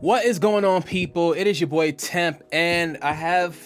What is going on, people? It is your boy Temp, and I have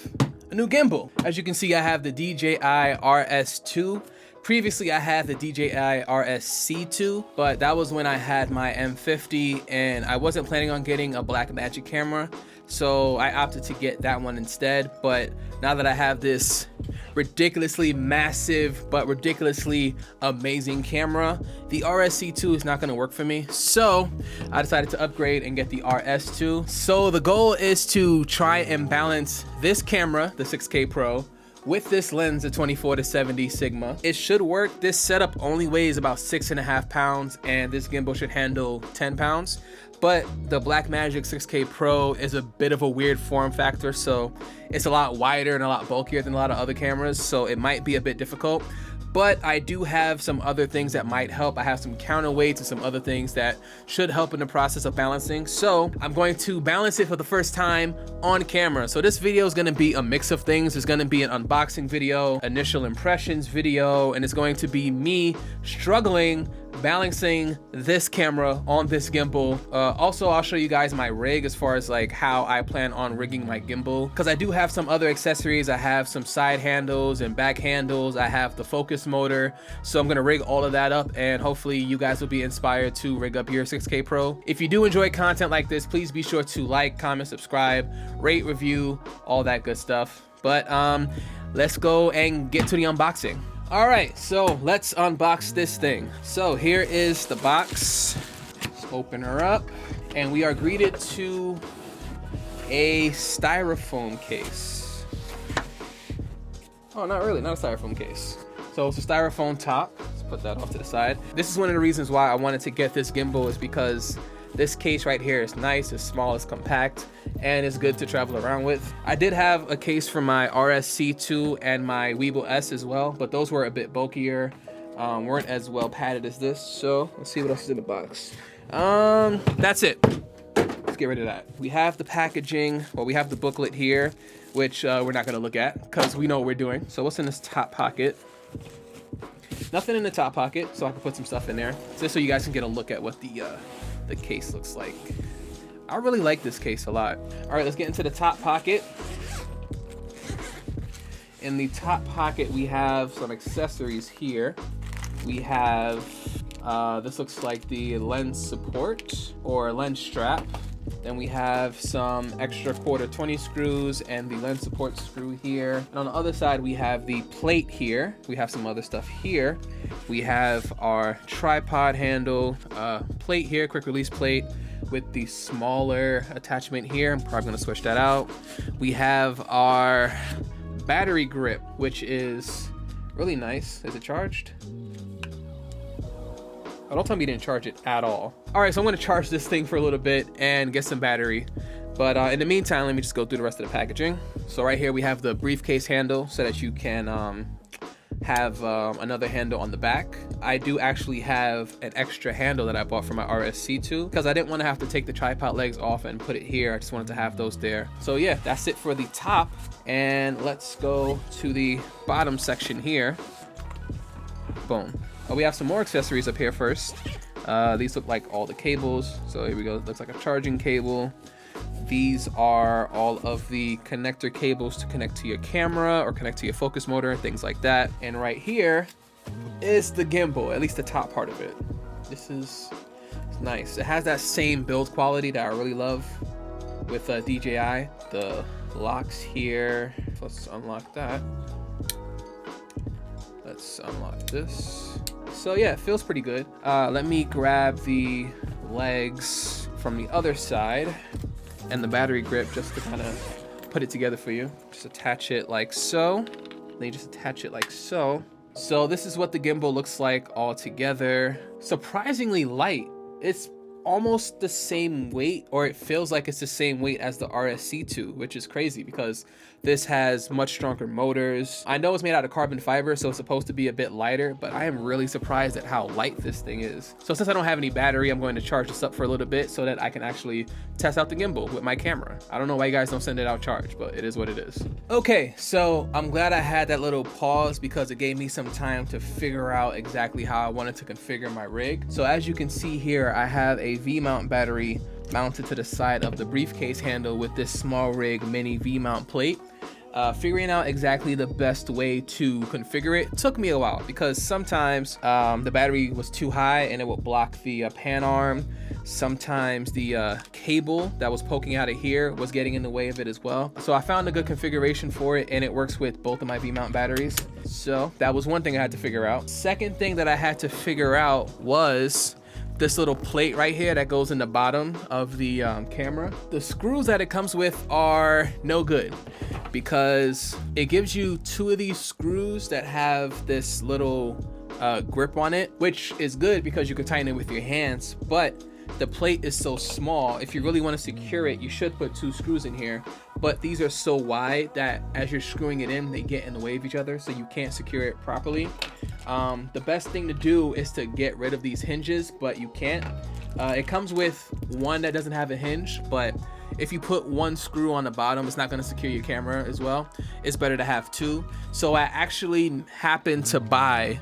a new gimbal. As you can see, I have the DJI RS2. Previously, I had the DJI RSC2, but that was when I had my M50 and I wasn't planning on getting a Blackmagic camera, so I opted to get that one instead. But now that I have this ridiculously massive but ridiculously amazing camera, the RSC2 is not going to work for me, so I decided to upgrade and get the RS2. So the goal is to try and balance this camera, the 6K Pro, with this lens, the 24-70 Sigma. It should work. This setup only weighs about 6.5 pounds and this gimbal should handle 10 pounds. But the Blackmagic 6K Pro is a bit of a weird form factor, so it's a lot wider and a lot bulkier than a lot of other cameras, so it might be a bit difficult. But I do have some other things that might help. I have some counterweights and some other things that should help in the process of balancing. So I'm going to balance it for the first time on camera. So this video is gonna be a mix of things. It's gonna be an unboxing video, initial impressions video, and it's going to be me struggling balancing this camera on this gimbal. Also, I'll show you guys my rig as far as like how I plan on rigging my gimbal, because I do have some other accessories. I have some side handles and back handles. I have the focus motor, so I'm gonna rig all of that up, and hopefully you guys will be inspired to rig up your 6K Pro. If you do enjoy content like this, please be sure to like, comment, subscribe, rate, review, all that good stuff. But let's go and get to the unboxing. All right, so let's unbox this thing. So here is the box. Let's open her up, and we are greeted to a styrofoam case. Oh, not really, not a styrofoam case. So it's a styrofoam top. Let's put that off to the side. This is one of the reasons why I wanted to get this gimbal, is because this case right here is nice, it's small, it's compact, and it's good to travel around with. I did have a case for my RSC2 and my Weebill S as well, but those were a bit bulkier, weren't as well padded as this. So let's see what else is in the box. That's it. Let's get rid of that. We have the packaging, well, we have the booklet here, which we're not gonna look at because we know what we're doing. So what's in this top pocket? Nothing in the top pocket, so I can put some stuff in there, just so you guys can get a look at what the case looks like. I really like this case a lot. All right, let's get into the top pocket. In the top pocket, we have some accessories here. We have, this looks like the lens support or lens strap. Then we have some extra quarter 20 screws and the lens support screw here. And on the other side, we have the plate here. We have some other stuff here. We have our tripod handle plate here, quick release plate with the smaller attachment here. I'm probably gonna switch that out. We have our battery grip, which is really nice. Is it charged? Oh, don't tell me you didn't charge it at all. All right, so I'm gonna charge this thing for a little bit and get some battery. But in the meantime, let me just go through the rest of the packaging. So right here we have the briefcase handle so that you can have another handle on the back. I do actually have an extra handle that I bought for my RSC2 because I didn't want to have to take the tripod legs off and put it here. I just wanted to have those there. So yeah, that's it for the top. And let's go to the bottom section here. Boom. Oh, we have some more accessories up here first. These look like all the cables. So here we go. It looks like a charging cable. These are all of the connector cables to connect to your camera or connect to your focus motor and things like that. And right here is the gimbal, at least the top part of it. This is nice. It has that same build quality that I really love with DJI. The locks here. Let's unlock that. Let's unlock this. So yeah, it feels pretty good. Let me grab the legs from the other side and the battery grip just to kind of put it together for you. Just attach it like so. Then you just attach it like so. So this is what the gimbal looks like all together. Surprisingly light. It's almost the same weight, or it feels like it's the same weight as the RSC2, which is crazy because this has much stronger motors. I know it's made out of carbon fiber, so it's supposed to be a bit lighter, but I am really surprised at how light this thing is. So since I don't have any battery, I'm going to charge this up for a little bit so that I can actually test out the gimbal with my camera. I don't know why you guys don't send it out charged, but it is what it is. Okay, so I'm glad I had that little pause because it gave me some time to figure out exactly how I wanted to configure my rig. So as you can see here, I have a V-mount battery mounted to the side of the briefcase handle with this SmallRig mini V-mount plate. Figuring out exactly the best way to configure it took me a while, because sometimes the battery was too high and it would block the pan arm. Sometimes the cable that was poking out of here was getting in the way of it as well. So I found a good configuration for it, and it works with both of my V-mount batteries. So that was one thing I had to figure out. Second thing that I had to figure out was this little plate right here that goes in the bottom of the camera. The screws that it comes with are no good, because it gives you 2 of these screws that have this little grip on it, which is good because you can tighten it with your hands, but the plate is so small. If you really want to secure it, you should put 2 screws in here, but these are so wide that as you're screwing it in, they get in the way of each other, so you can't secure it properly. The best thing to do is to get rid of these hinges, but you can't. It comes with one that doesn't have a hinge, but if you put 1 screw on the bottom, it's not going to secure your camera as well. It's better to have 2. So I actually happened to buy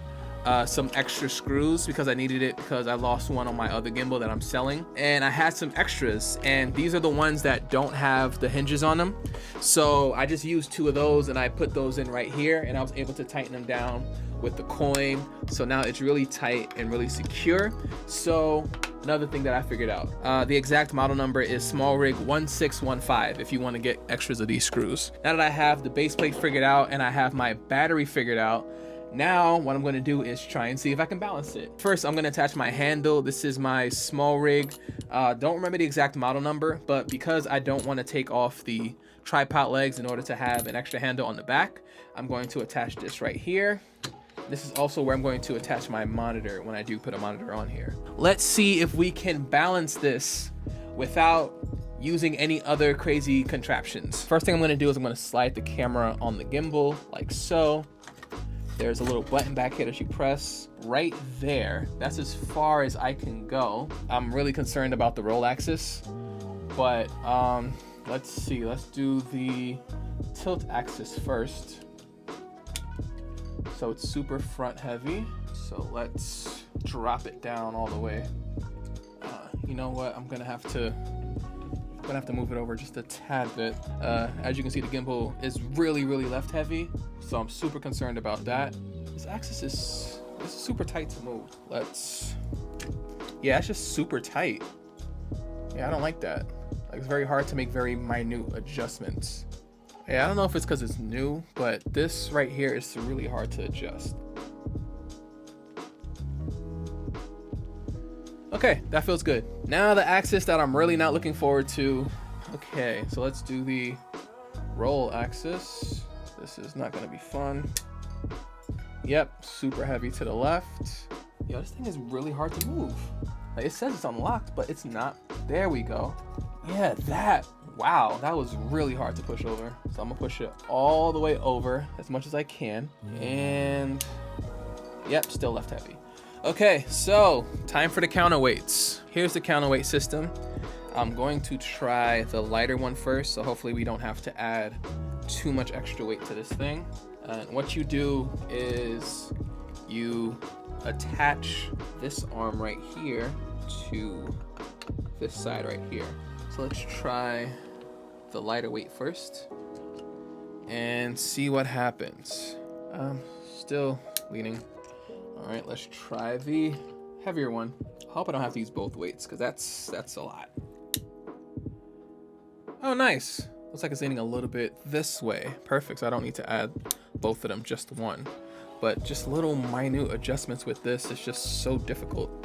some extra screws because I needed it, because I lost one on my other gimbal that I'm selling, and I had some extras, and these are the ones that don't have the hinges on them. So I just used 2 of those, and I put those in right here, and I was able to tighten them down with the coin. So now it's really tight and really secure. So another thing that I figured out, the exact model number is SmallRig 1615 if you want to get extras of these screws. Now that I have the base plate figured out and I have my battery figured out, now what I'm going to do is try and see if I can balance it. First, I'm going to attach my handle. This is my SmallRig. Don't remember the exact model number, but because I don't want to take off the tripod legs in order to have an extra handle on the back, I'm going to attach this right here. This is also where I'm going to attach my monitor when I do put a monitor on here. Let's see if we can balance this without using any other crazy contraptions. First thing I'm going to do is I'm going to slide the camera on the gimbal like so. There's a little button back here that you press right there. That's as far as I can go. I'm really concerned about the roll axis, but let's see. Let's do the tilt axis first. So it's super front heavy. So let's drop it down all the way. You know what? I'm gonna have to move it over just a tad bit. As you can see, the gimbal is really left heavy, so I'm super concerned about that. This axis is super tight to move. Yeah, it's just super tight. Yeah, I don't like that. Like, it's very hard to make very minute adjustments. Yeah, I don't know if it's because it's new, but this right here is really hard to adjust. Okay, that feels good. Now the axis that I'm really not looking forward to. Okay, so let's do the roll axis. This is not gonna be fun. Yep, super heavy to the left. Yo, this thing is really hard to move. Like, it says it's unlocked, but it's not. There we go. Yeah, that. Wow, that was really hard to push over. So I'm gonna push it all the way over as much as I can. And yep, still left heavy. Okay, so time for the counterweights. Here's the counterweight system. I'm going to try the lighter one first, so hopefully we don't have to add too much extra weight to this thing. And what you do is you attach this arm right here to this side right here. So let's try the lighter weight first and see what happens. Still leaning. All right, let's try the heavier one. I hope I don't have to use both weights, because that's a lot. Oh, nice. Looks like it's leaning a little bit this way. Perfect, so I don't need to add both of them, just one. But just little minute adjustments with this is just so difficult.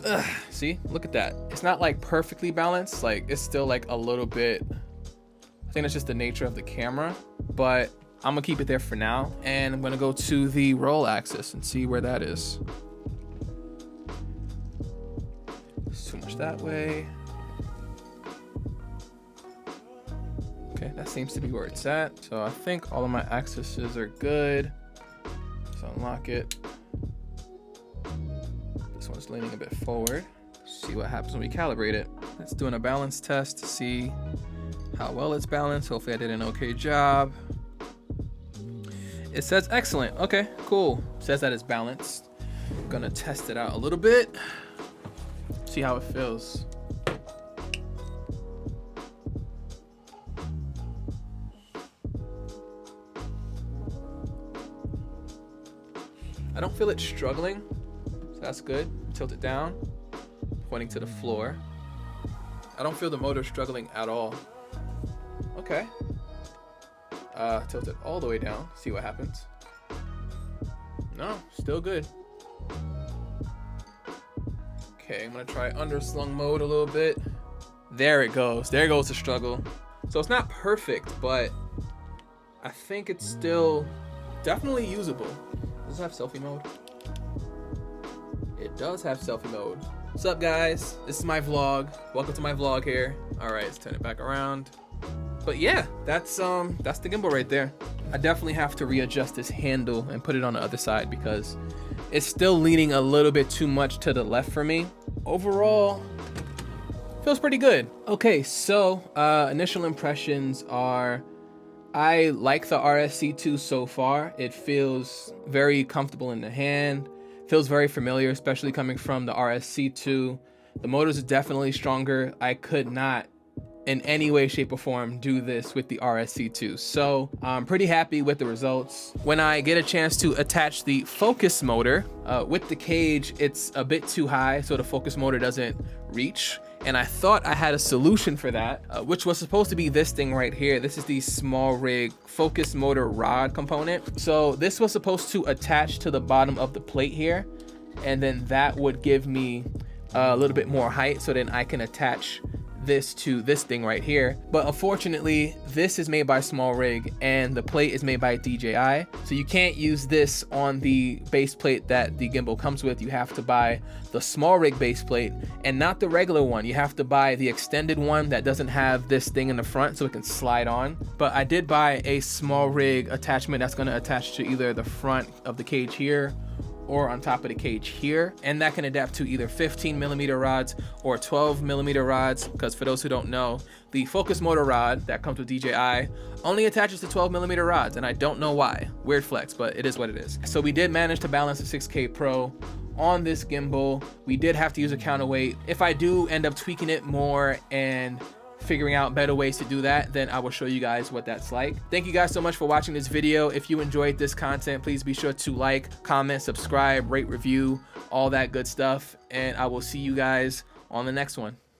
Ugh, see, look at that. It's not like perfectly balanced, like it's still like a little bit, I think that's just the nature of the camera, but I'm gonna keep it there for now, and I'm gonna go to the roll axis and see where that is. It's too much that way. Okay, that seems to be where it's at. So I think all of my axes are good. So unlock it. This one's leaning a bit forward. See what happens when we calibrate it. Let's do a balance test to see how well it's balanced. Hopefully I did an okay job. It says excellent. Okay, cool. It says that it's balanced. I'm gonna test it out a little bit. See how it feels. I don't feel it struggling, so that's good. Tilt it down, pointing to the floor. I don't feel the motor struggling at all. Okay. Tilt it all the way down, see what happens. No, still good. Okay, I'm gonna try underslung mode a little bit. There it goes. There goes the struggle. So it's not perfect, but I think it's still definitely usable. Does it have selfie mode? It does have selfie mode. What's up, guys? This is my vlog. Welcome to my vlog here. All right, let's turn it back around. But yeah, that's the gimbal right there. I definitely have to readjust this handle and put it on the other side because it's still leaning a little bit too much to the left for me. Overall, feels pretty good. Okay, so initial impressions are, I like the RSC2 so far. It feels very comfortable in the hand, feels very familiar, especially coming from the RSC2. The motors are definitely stronger. I could not in any way, shape, or form do this with the RSC2. So I'm pretty happy with the results. When I get a chance to attach the focus motor with the cage, it's a bit too high, so the focus motor doesn't reach. And I thought I had a solution for that, which was supposed to be this thing right here. This is the SmallRig focus motor rod component. So this was supposed to attach to the bottom of the plate here, and then that would give me a little bit more height, so then I can attach this to this thing right here. But unfortunately, this is made by SmallRig and the plate is made by DJI, so you can't use this on the base plate that the gimbal comes with. You have to buy the SmallRig base plate and not the regular one. You have to buy the extended one that doesn't have this thing in the front so it can slide on. But I did buy a SmallRig attachment that's going to attach to either the front of the cage here or on top of the cage here, and that can adapt to either 15mm rods or 12mm rods, because for those who don't know, the focus motor rod that comes with DJI only attaches to 12mm rods, and I don't know why. Weird flex, but it is what it is. So we did manage to balance the 6K Pro on this gimbal. We did have to use a counterweight. If I do end up tweaking it more and figuring out better ways to do that, then I will show you guys what that's like. Thank you guys so much for watching this video. If you enjoyed this content, please be sure to like, comment, subscribe, rate, review, all that good stuff, and I will see you guys on the next one.